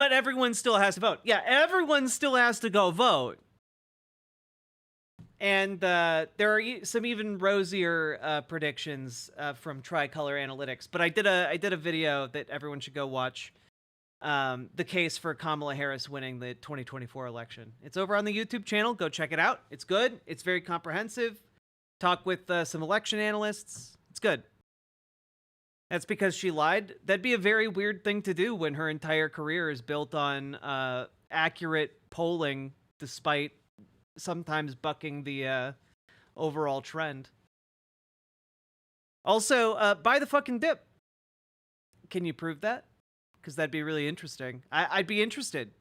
But everyone still has to vote. Yeah, everyone still has to go vote. And there are some even rosier predictions from Tricolor Analytics. But I did a video that everyone should go watch. The case for Kamala Harris winning the 2024 election. It's over on the YouTube channel. Go check it out. It's good. It's very comprehensive. Talk with some election analysts. It's good. That's because she lied. That'd be a very weird thing to do when her entire career is built on accurate polling, despite sometimes bucking the overall trend. Also, buy the fucking dip. Can you prove that? Because that'd be really interesting. I'd be interested.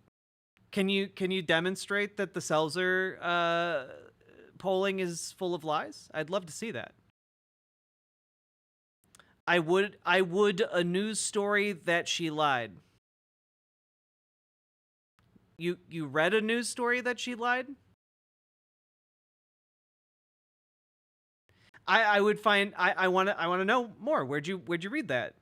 Can you demonstrate that the Selzer polling is full of lies? I'd love to see that. I would a news story that she lied. You read a news story that she lied? I would find I want to know more. Where'd you read that?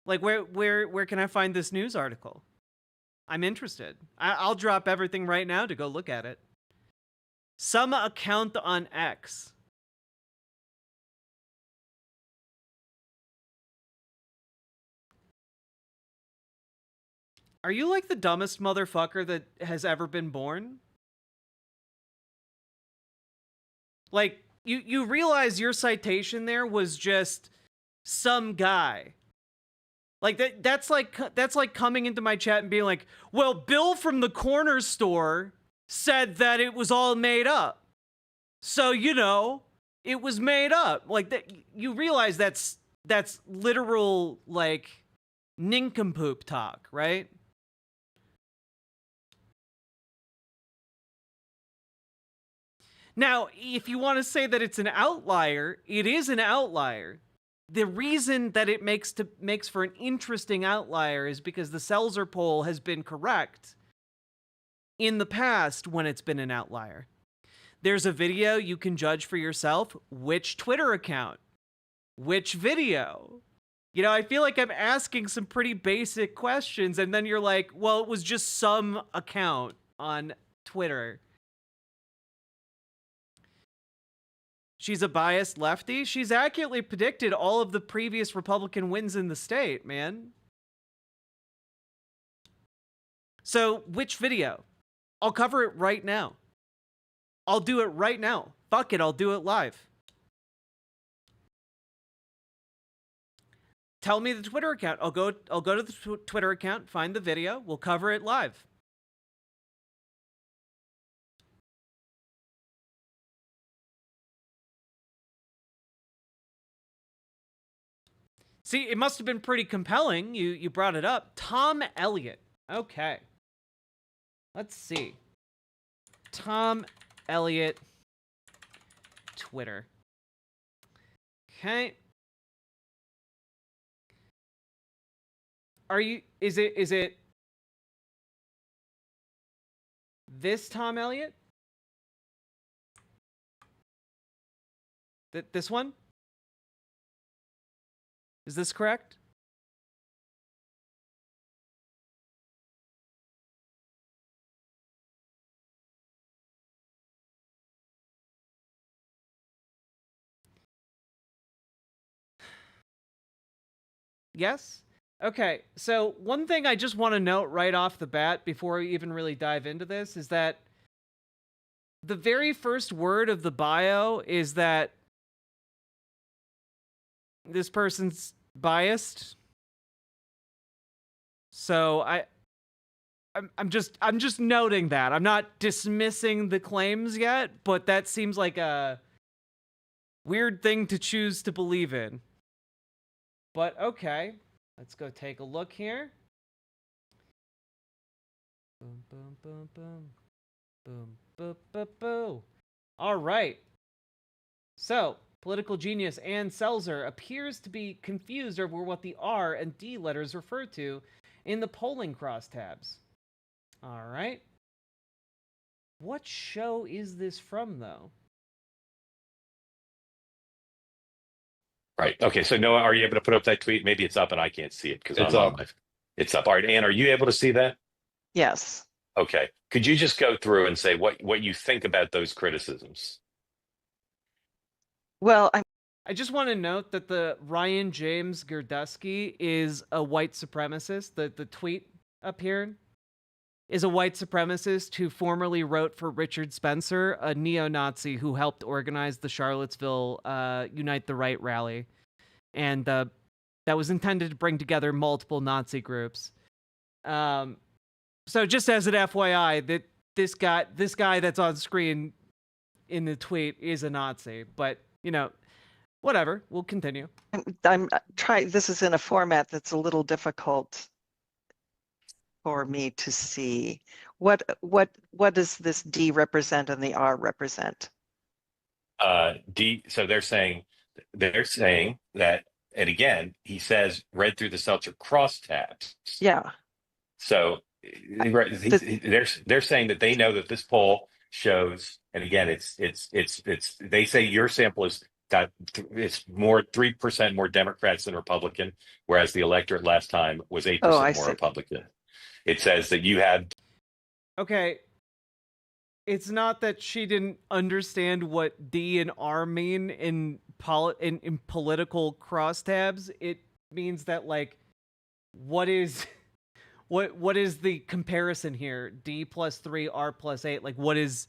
Like where can I find this news article? I'm interested. I'll drop everything right now to go look at it. Some account on X. Are you like the dumbest motherfucker that has ever been born? Like, you realize your citation there was just some guy. Like that's like coming into my chat and being like, "Well, Bill from the corner store said that it was all made up. So, you know, it was made up." Like that, you realize that's literal like nincompoop talk, right? Now, if you want to say that it's an outlier, it is an outlier. The reason that it makes for an interesting outlier is because the Selzer poll has been correct in the past when it's been an outlier. There's a video you can judge for yourself. Which Twitter account? Which video? You know, I feel like I'm asking some pretty basic questions, and then you're like, well, it was just some account on Twitter. She's a biased lefty. She's accurately predicted all of the previous Republican wins in the state, man. So, which video? I'll cover it right now. I'll do it right now. Fuck it, I'll do it live. Tell me the Twitter account. I'll go to the Twitter account, find the video, we'll cover it live. See, it must have been pretty compelling. You brought it up. Tom Elliott. Okay. Let's see. Tom Elliott Twitter. Okay. Is it this Tom Elliott? This one? Is this correct? Yes? Okay, so one thing I just want to note right off the bat before we even really dive into this is that the very first word of the bio is that this person's biased. So I'm just noting that. I'm not dismissing the claims yet, but that seems like a weird thing to choose to believe in. But okay, let's go take a look here. Boom, boom, boom, boom. Boom, boom, boom, boom. All right. So, political genius Ann Selzer appears to be confused over what the R and D letters refer to in the polling crosstabs. All right. What show is this from, though? Right. Okay. So Noah, are you able to put up that tweet? Maybe it's up and I can't see it because It's I'm on up. my. It's up. All right. Ann, are you able to see that? Yes. Okay. Could you just go through and say what you think about those criticisms? Well, I'm I just want to note that the Ryan James Gerdusky is a white supremacist. The tweet up here is a white supremacist who formerly wrote for Richard Spencer, a neo-Nazi who helped organize the Charlottesville Unite the Right rally, and that was intended to bring together multiple Nazi groups. Um, so just as an FYI, that this guy that's on screen in the tweet is a Nazi, but whatever. We'll continue. I'm trying. This is in a format that's a little difficult for me to see. What does this D represent and the R represent? So they're saying that, and again, he says read through the Seltzer crosstabs. Yeah. So right, This, they're saying that they know that this poll shows, and again, it's they say your sample is got it's more 3% more Democrats than Republican, whereas the electorate last time was eight oh, I percent more see. Republican. It says that you have Okay, it's not that she didn't understand what D and R mean in political crosstabs. It means that like what is what is the comparison here? D plus 3, R plus 8. Like what is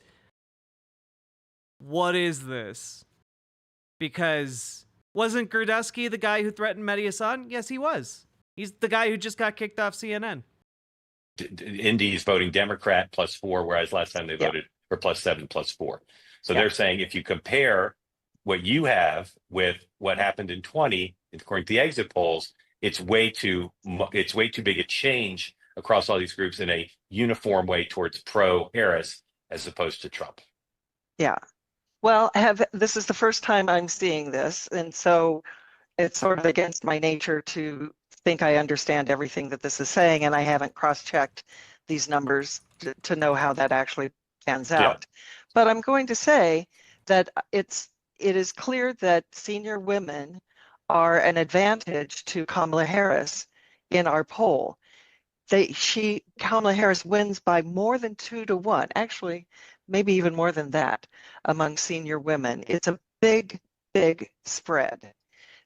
this? Because wasn't Gerdusky the guy who threatened Mehdi Hasan? Yes, he was. He's the guy who just got kicked off CNN. Indy's voting Democrat +4, whereas last time they Yeah. voted for +7 +4. So Yeah. they're saying if you compare what you have with what happened in 20, according to the exit polls, it's way too big a change across all these groups in a uniform way towards pro Harris as opposed to Trump. Yeah. Well, this is the first time I'm seeing this, and so it's sort of against my nature to think I understand everything that this is saying, and I haven't cross-checked these numbers to know how that actually pans Yeah. out. But I'm going to say that it is clear that senior women are an advantage to Kamala Harris in our poll. Kamala Harris wins by more than 2-1, actually, maybe even more than that among senior women. It's a big, big spread.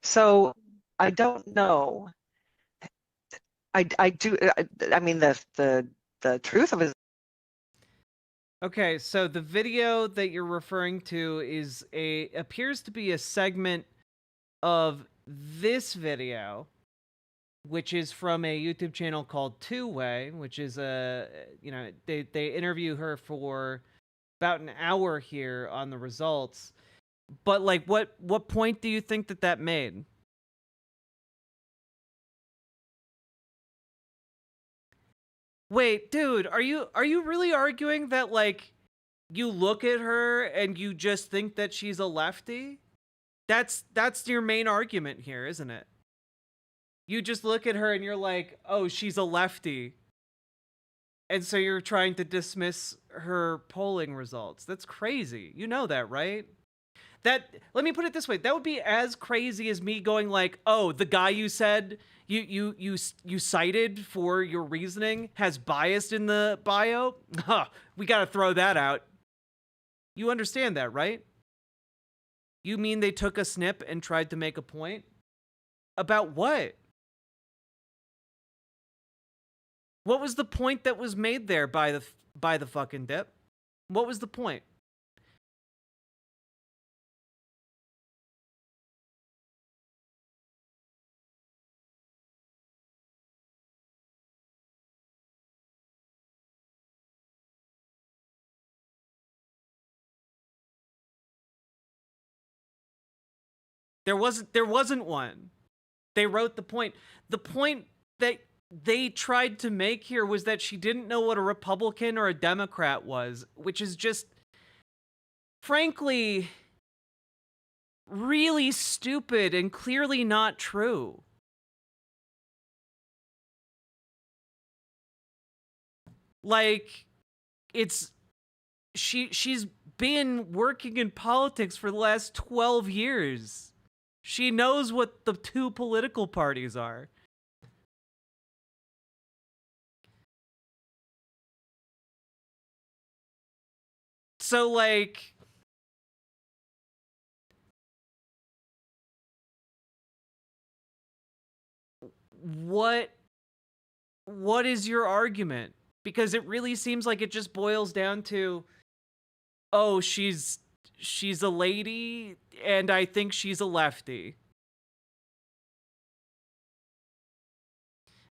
So I don't know. I mean, the truth of it is, Okay, so the video that you're referring to appears to be a segment of this video, which is from a YouTube channel called Two Way, which is they interview her for about an hour here on the results. But like, what point do you think that made? Wait, dude, are you really arguing that like you look at her and you just think that she's a lefty? That's your main argument here, isn't it? You just look at her and you're like, "Oh, she's a lefty." And so you're trying to dismiss her polling results. That's crazy. You know that, right? Let me put it this way. That would be as crazy as me going like, "Oh, the guy you said you cited for your reasoning has bias in the bio." Huh, we got to throw that out. You understand that, right? You mean they took a snip and tried to make a point? About what? What was the point that was made there by the fucking dip? What was the point? There wasn't one. They wrote the point. The point that they tried to make here was that she didn't know what a Republican or a Democrat was, which is just frankly really stupid and clearly not true. Like she's been working in politics for the last 12 years. She knows what the two political parties are. So, like, what is your argument? Because it really seems like it just boils down to, oh, she's a lady, and I think she's a lefty.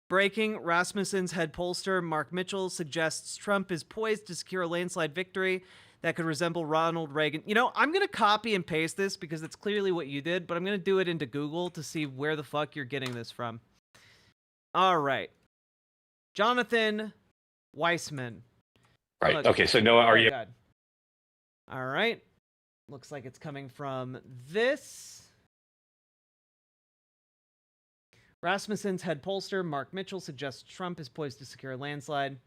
Breaking, Rasmussen's head pollster, Mark Mitchell, suggests Trump is poised to secure a landslide victory that could resemble Ronald Reagan. You know, I'm going to copy and paste this because it's clearly what you did, but I'm going to do it into Google to see where the fuck you're getting this from. All right. Jonathan Weissman. Right. Look, Okay. So Noah, are you? God. All right. Looks like it's coming from this. Rasmussen's head pollster, Mark Mitchell, suggests Trump is poised to secure a landslide.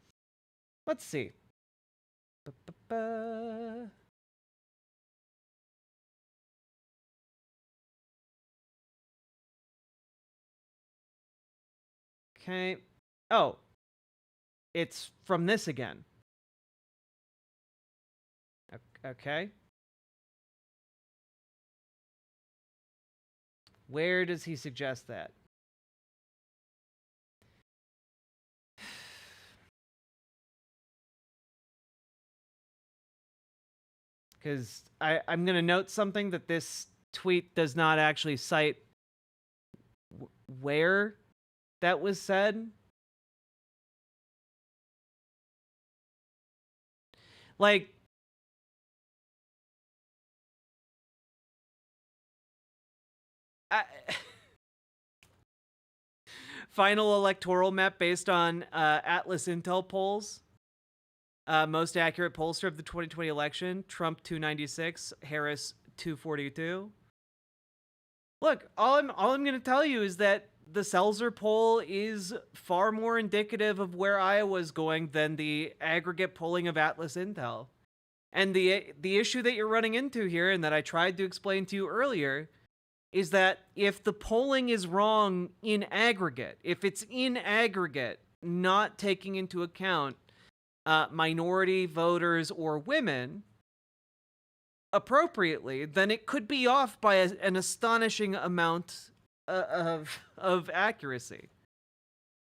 Let's see. Okay. Oh. It's from this again. Okay. Where does he suggest that? Because I'm going to note something that this tweet does not actually cite where that was said. Like, final electoral map based on Atlas Intel polls. Most accurate pollster of the 2020 election, Trump 296, Harris 242. Look, all I'm going to tell you is that the Selzer poll is far more indicative of where Iowa's going than the aggregate polling of Atlas Intel. And the issue that you're running into here, and that I tried to explain to you earlier, is that if the polling is wrong in aggregate, if it's in aggregate, not taking into account minority voters or women appropriately, then it could be off by an astonishing amount of accuracy.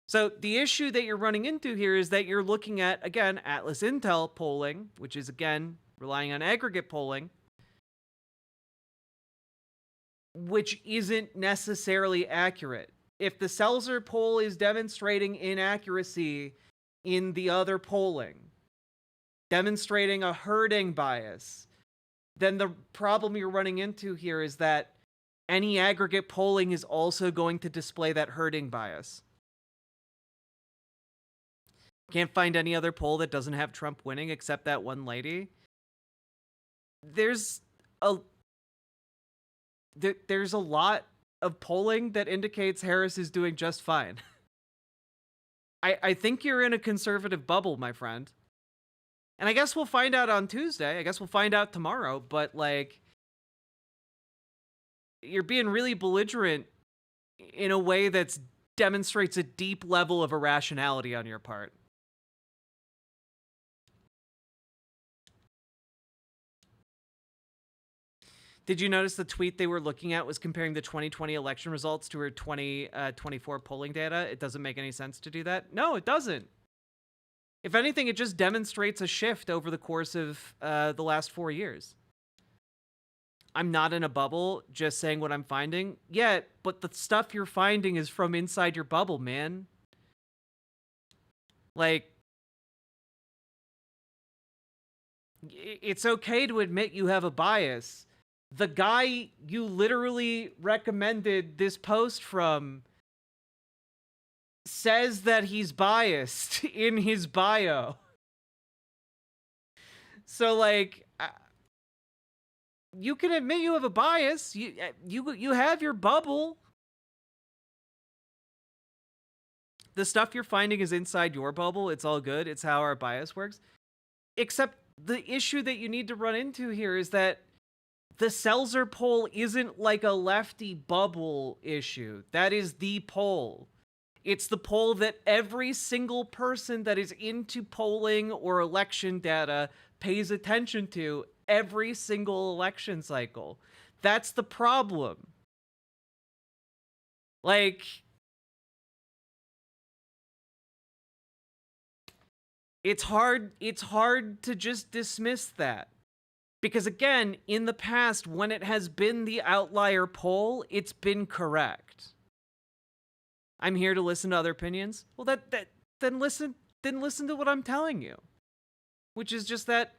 So the issue that you're running into here is that you're looking at, again, Atlas Intel polling, which is, again, relying on aggregate polling, which isn't necessarily accurate. If the Selzer poll is demonstrating inaccuracy in the other polling, demonstrating a herding bias, then the problem you're running into here is that any aggregate polling is also going to display that herding bias. Can't find any other poll that doesn't have Trump winning except that one lady. There's a lot of polling that indicates Harris is doing just fine. I think you're in a conservative bubble, my friend. And I guess we'll find out on Tuesday. I guess we'll find out tomorrow. But, like, you're being really belligerent in a way that demonstrates a deep level of irrationality on your part. Did you notice the tweet they were looking at was comparing the 2020 election results to her 2024 polling data? It doesn't make any sense to do that. No, it doesn't. If anything, it just demonstrates a shift over the course of the last 4 years. I'm not in a bubble, just saying what I'm finding. Yeah, but the stuff you're finding is from inside your bubble, man. Like, it's okay to admit you have a bias. The guy you literally recommended this post from says that he's biased in his bio. So, like, you can admit you have a bias. You have your bubble. The stuff you're finding is inside your bubble. It's all good. It's how our bias works. Except the issue that you need to run into here is that the Selzer poll isn't like a lefty bubble issue. That is the poll. It's the poll that every single person that is into polling or election data pays attention to every single election cycle. That's the problem. Like, it's hard to just dismiss that. Because again, in the past, when it has been the outlier poll, it's been correct. I'm here to listen to other opinions. Well, then listen to what I'm telling you. Which is just that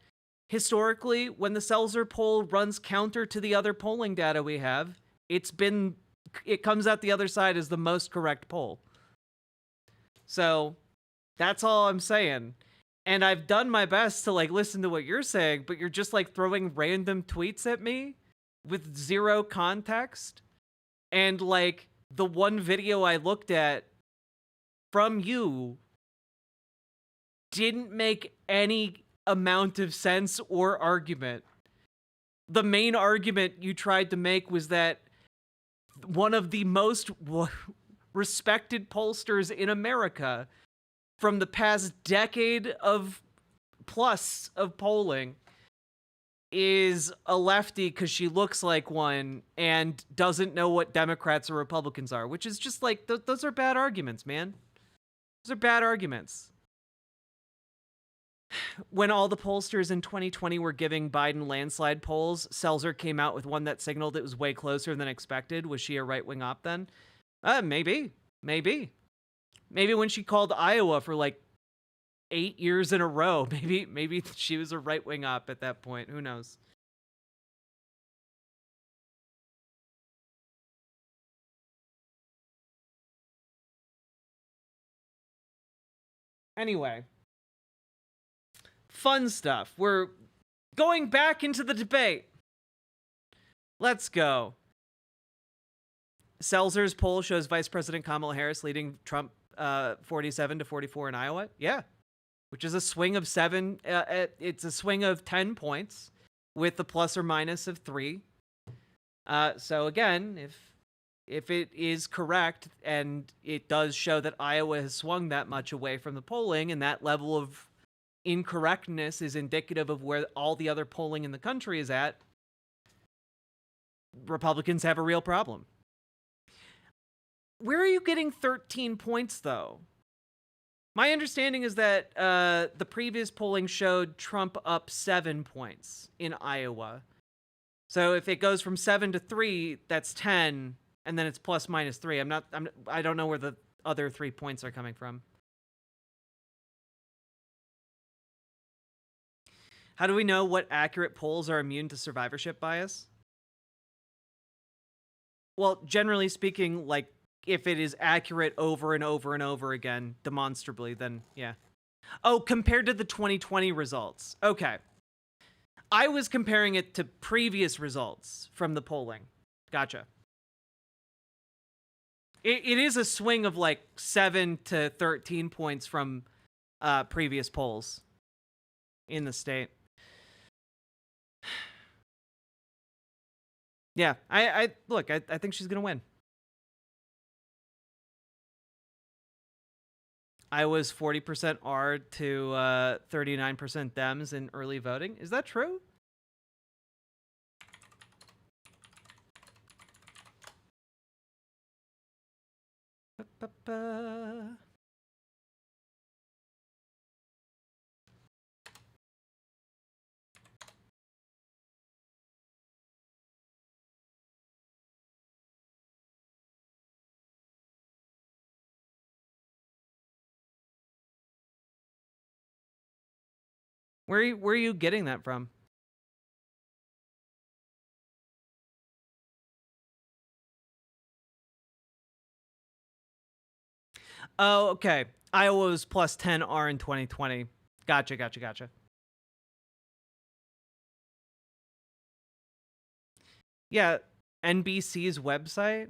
historically, when the Selzer poll runs counter to the other polling data we have, it comes out the other side as the most correct poll. So, that's all I'm saying. And I've done my best to like listen to what you're saying, but you're just like throwing random tweets at me with zero context. And like the one video I looked at from you didn't make any amount of sense or argument. The main argument you tried to make was that one of the most respected pollsters in America from the past decade of plus of polling is a lefty because she looks like one and doesn't know what Democrats or Republicans are, which is just like, those are bad arguments, man. Those are bad arguments. When all the pollsters in 2020 were giving Biden landslide polls, Selzer came out with one that signaled it was way closer than expected. Was she a right-wing op then? Maybe. Maybe when she called Iowa for like 8 years in a row, maybe she was a right-wing op at that point. Who knows? Anyway, fun stuff. We're going back into the debate. Let's go. Selzer's poll shows Vice President Kamala Harris leading Trump 47-44 in Iowa. Yeah. Which is a swing of 7. It's a swing of 10 points with a plus or minus of 3. So again, if it is correct and it does show that Iowa has swung that much away from the polling and that level of incorrectness is indicative of where all the other polling in the country is at, Republicans have a real problem. Where are you getting 13 points, though? My understanding is that the previous polling showed Trump up 7 points in Iowa. So if it goes from 7 to 3, that's 10, and then it's plus minus 3. I don't know where the other 3 points are coming from. How do we know what accurate polls are immune to survivorship bias? Well, generally speaking, like, if it is accurate over and over and over again, demonstrably, then yeah. Oh, compared to the 2020 results. Okay. I was comparing it to previous results from the polling. Gotcha. It is a swing of like 7 to 13 points from previous polls in the state. Yeah, I think she's gonna win. Iowa's 40% R to 39% Dems in early voting. Is that true? Ba-ba-ba. Where are you getting that from? Oh, okay. Iowa was plus 10 R in 2020. Gotcha. Yeah, NBC's website.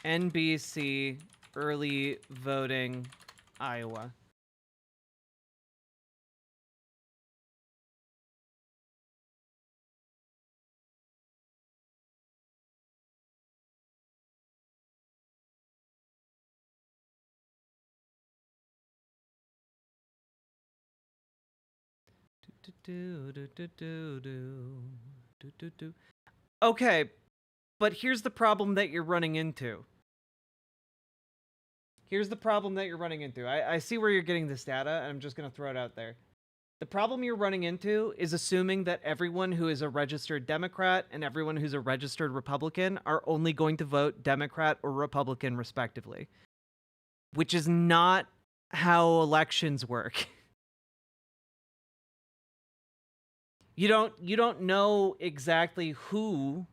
NBC early voting Iowa. Do, do, do, do, do, do, do, do. Okay, but here's the problem that you're running into. Here's the problem that you're running into. I see where you're getting this data, and I'm just going to throw it out there. The problem you're running into is assuming that everyone who is a registered Democrat and everyone who's a registered Republican are only going to vote Democrat or Republican respectively, which is not how elections work. You don't know exactly who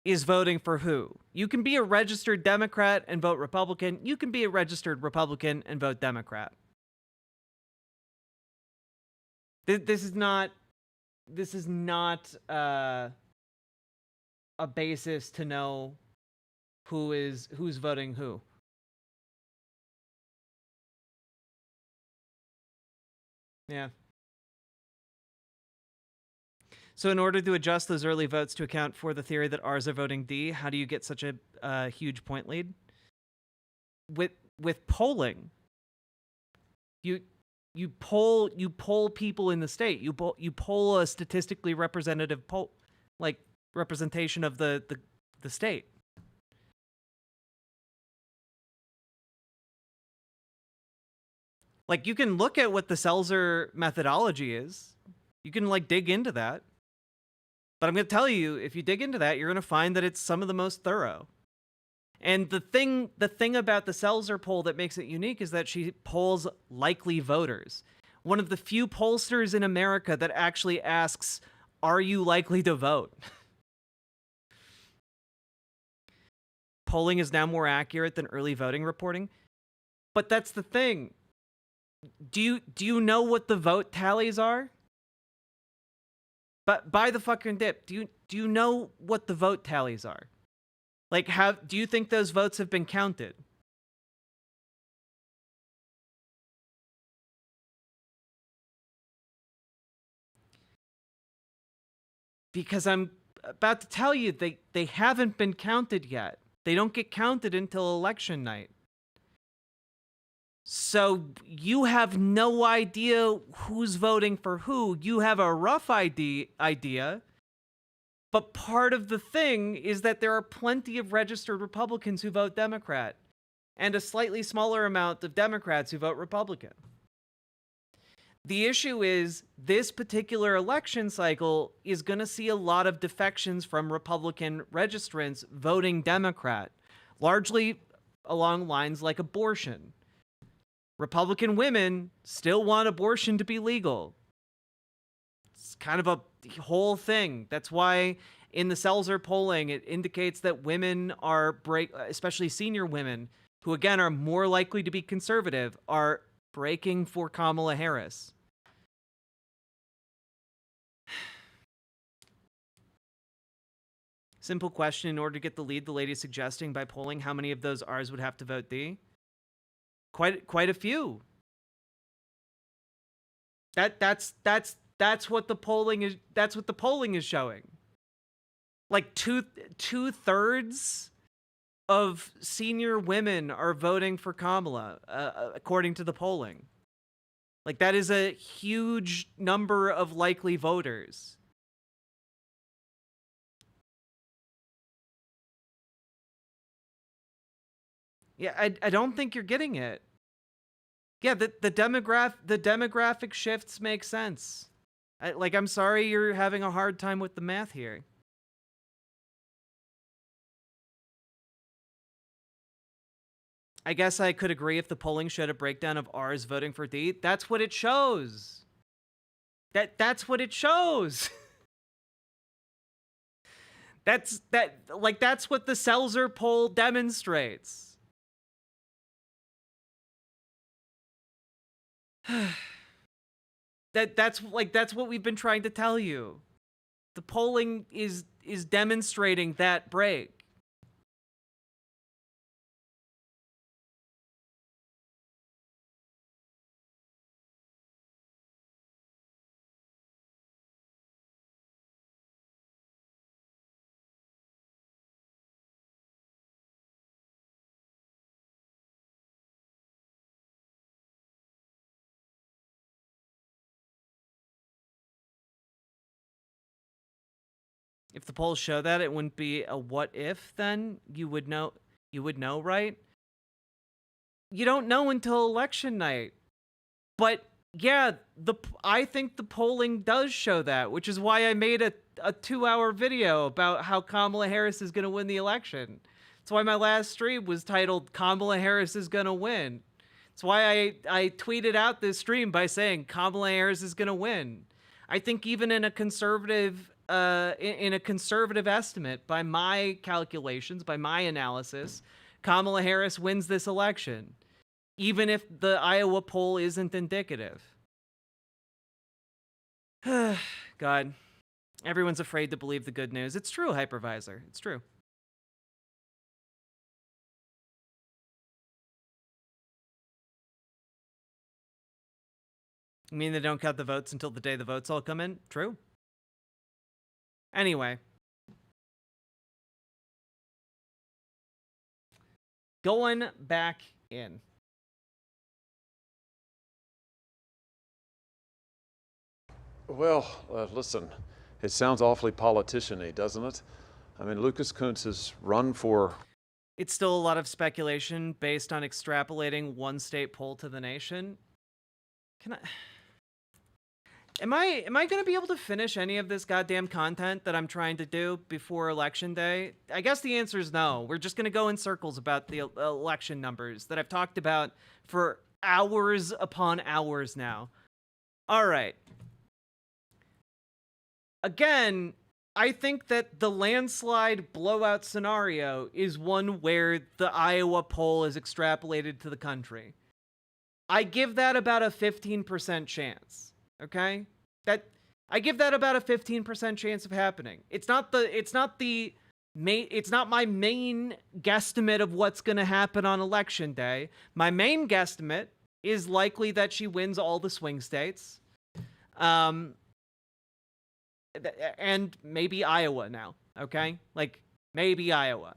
is voting for who. You can be a registered Democrat and vote Republican. You can be a registered Republican and vote Democrat. This is not a basis to know who's voting who. Yeah. So in order to adjust those early votes to account for the theory that R's are voting D, how do you get such a huge point lead? With polling. You poll people in the state. You poll a statistically representative representation of the state. Like, you can look at what the Selzer methodology is. You can dig into that. But I'm going to tell you, if you dig into that, you're going to find that it's some of the most thorough. And the thing about the Selzer poll that makes it unique is that she polls likely voters. One of the few pollsters in America that actually asks, are you likely to vote? Polling is now more accurate than early voting reporting. But that's the thing. Do you know what the vote tallies are? But by the fucking dip, do you know what the vote tallies are? Like, do you think those votes have been counted? Because I'm about to tell you, they haven't been counted yet. They don't get counted until election night. So you have no idea who's voting for who. You have a rough idea. But part of the thing is that there are plenty of registered Republicans who vote Democrat, and a slightly smaller amount of Democrats who vote Republican. The issue is this particular election cycle is going to see a lot of defections from Republican registrants voting Democrat, largely along lines like abortion. Republican women still want abortion to be legal. It's kind of a whole thing. That's why in the Selzer polling, it indicates that women are especially senior women, who again are more likely to be conservative, are breaking for Kamala Harris. Simple question: in order to get the lead the lady is suggesting by polling, how many of those R's would have to vote D? Quite a few. That's what the polling is. That's what the polling is showing. Like two-thirds of senior women are voting for Kamala, according to the polling. Like, that is a huge number of likely voters. Yeah, I don't think you're getting it. Yeah, the demographic shifts make sense. I'm sorry you're having a hard time with the math here. I guess I could agree if the polling showed a breakdown of R's voting for D. That's what it shows. That's what it shows. That's what the Selzer poll demonstrates. That's what we've been trying to tell you. The polling is demonstrating that break. If the polls show that, it wouldn't be a what if then. You would know, right? You don't know until election night. But yeah, I think the polling does show that, which is why I made a 2-hour video about how Kamala Harris is going to win the election. That's why my last stream was titled Kamala Harris is going to win. That's why I tweeted out this stream by saying Kamala Harris is going to win. I think even in a conservative estimate, by my calculations, by my analysis, Kamala Harris wins this election, even if the Iowa poll isn't indicative. God, everyone's afraid to believe the good news. It's true, Hypervisor. It's true. You mean they don't count the votes until the day the votes all come in? True. Anyway. Going back in. Well, listen, it sounds awfully politician-y, doesn't it? I mean, Lucas Kuntz has run for... It's still a lot of speculation based on extrapolating one state poll to the nation. Am I going to be able to finish any of this goddamn content that I'm trying to do before election day? I guess the answer is no. We're just going to go in circles about the election numbers that I've talked about for hours upon hours now. All right. Again, I think that the landslide blowout scenario is one where the Iowa poll is extrapolated to the country. I give that about a 15% chance. Okay? I give that about a 15% chance of happening. It's not my main guesstimate of what's going to happen on election day. My main guesstimate is likely that she wins all the swing states. And maybe Iowa now, okay? Like, maybe Iowa.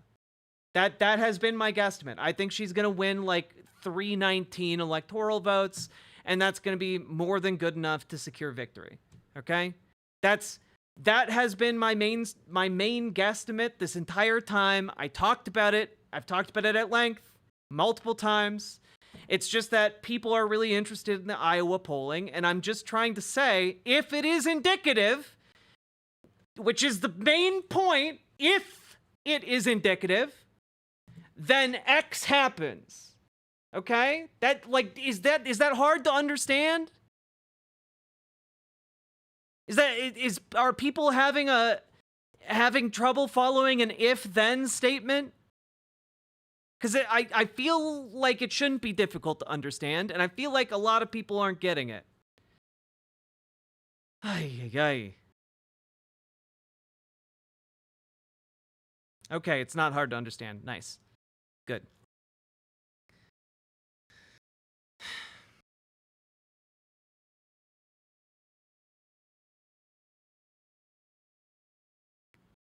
That has been my guesstimate. I think she's going to win, like, 319 electoral votes, and that's going to be more than good enough to secure victory, okay? That has been my main guesstimate this entire time. I talked about it. I've talked about it at length multiple times. It's just that people are really interested in the Iowa polling, and I'm just trying to say, if it is indicative, which is the main point, if it is indicative, then X happens. Okay? Is that hard to understand? Are people having trouble following an if-then statement? Because I feel like it shouldn't be difficult to understand, and I feel like a lot of people aren't getting it. Ay. Okay, it's not hard to understand. Nice. Good.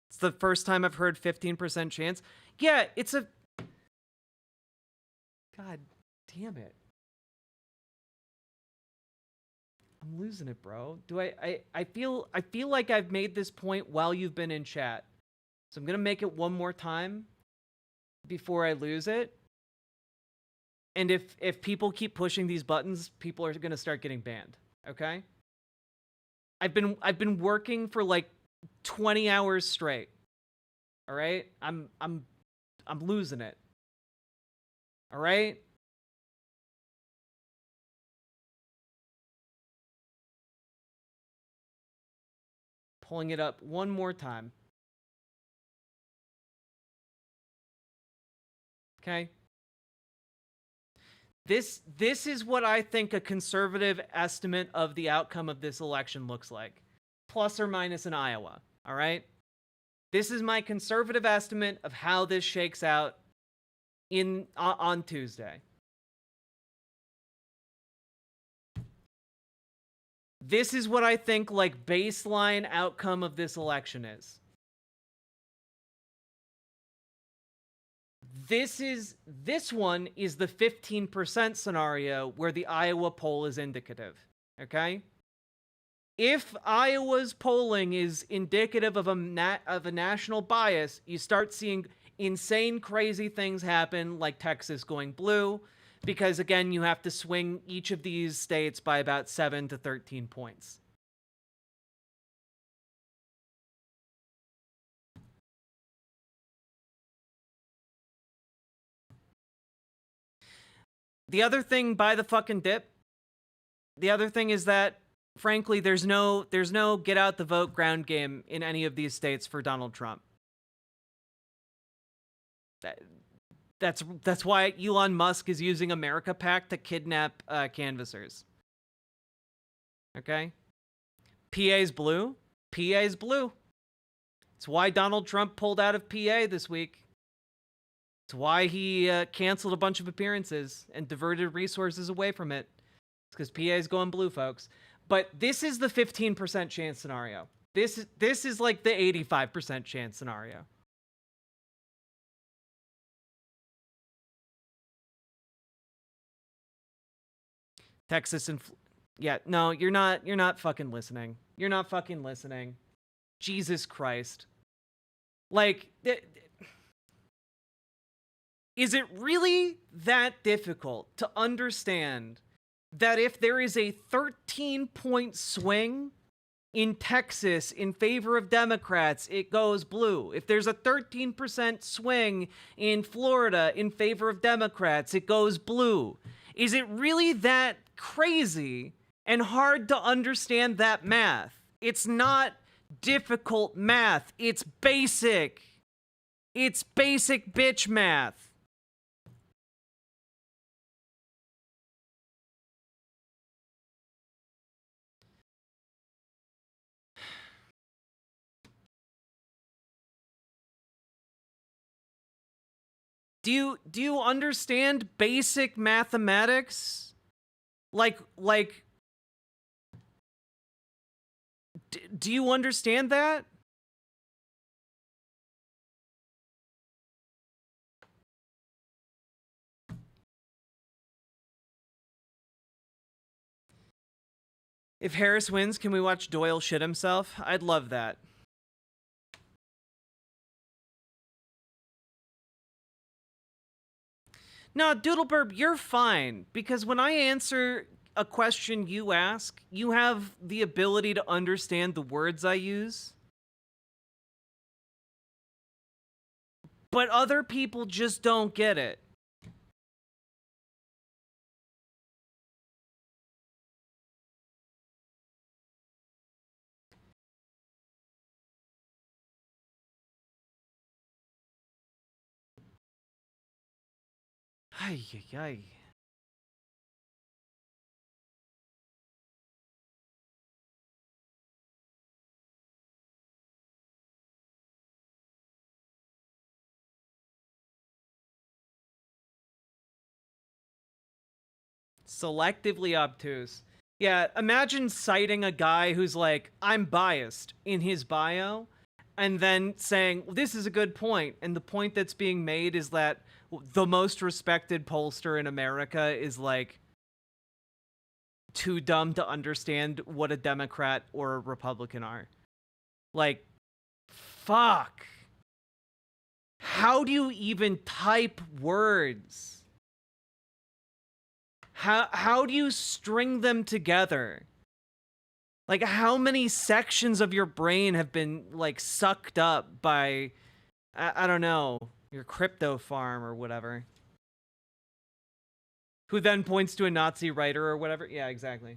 It's the first time I've heard 15% chance. Yeah, it's a... God damn it. I'm losing it, bro. I feel like I've made this point while you've been in chat. So I'm going to make it one more time before I lose it. And if people keep pushing these buttons, people are going to start getting banned, okay? I've been working for like 20 hours straight. All right? I'm losing it. All right? Pulling it up one more time. Okay? This is what I think a conservative estimate of the outcome of this election looks like. Plus or minus in Iowa. All right? This is my conservative estimate of how this shakes out on Tuesday. This is what I think like baseline outcome of this election is. This one is the 15% scenario where the Iowa poll is indicative. Okay? if Iowa's polling is indicative of a national bias, you start seeing insane, crazy things happen, like Texas going blue, because again, you have to swing each of these states by about 7 to 13 points. The other thing, by the fucking dip, the other thing is that, frankly, there's no get out the vote ground game in any of these states for Donald Trump. That's why Elon Musk is using America PAC to kidnap canvassers. Okay? PA's blue. PA's blue. It's why Donald Trump pulled out of PA this week. It's why he canceled a bunch of appearances and diverted resources away from it. It's because PA is going blue, folks. But this is the 15% chance scenario. This is like the 85% chance scenario. Texas and yeah, no, you're not fucking listening. You're not fucking listening. Jesus Christ. Like, is it really that difficult to understand that if there is a 13-point swing in Texas in favor of Democrats, it goes blue? If there's a 13% swing in Florida in favor of Democrats, it goes blue. Is it really that crazy and hard to understand that math? It's not difficult math. It's basic. It's basic bitch math. Do you understand basic mathematics? Do you understand that? If Harris wins, can we watch Doyle shit himself? I'd love that. No, Doodleburb, you're fine, because when I answer a question you ask, you have the ability to understand the words I use. But other people just don't get it. Ay, ay, ay. Selectively obtuse. Yeah, imagine citing a guy who's like, I'm biased in his bio, and then saying, this is a good point. And the point that's being made is that the most respected pollster in America is like too dumb to understand what a Democrat or a Republican are. Like, fuck. How do you even type words? How do you string them together? Like, how many sections of your brain have been, like, sucked up by, I don't know, your crypto farm or whatever? Who then points to a Nazi writer or whatever? Yeah, exactly.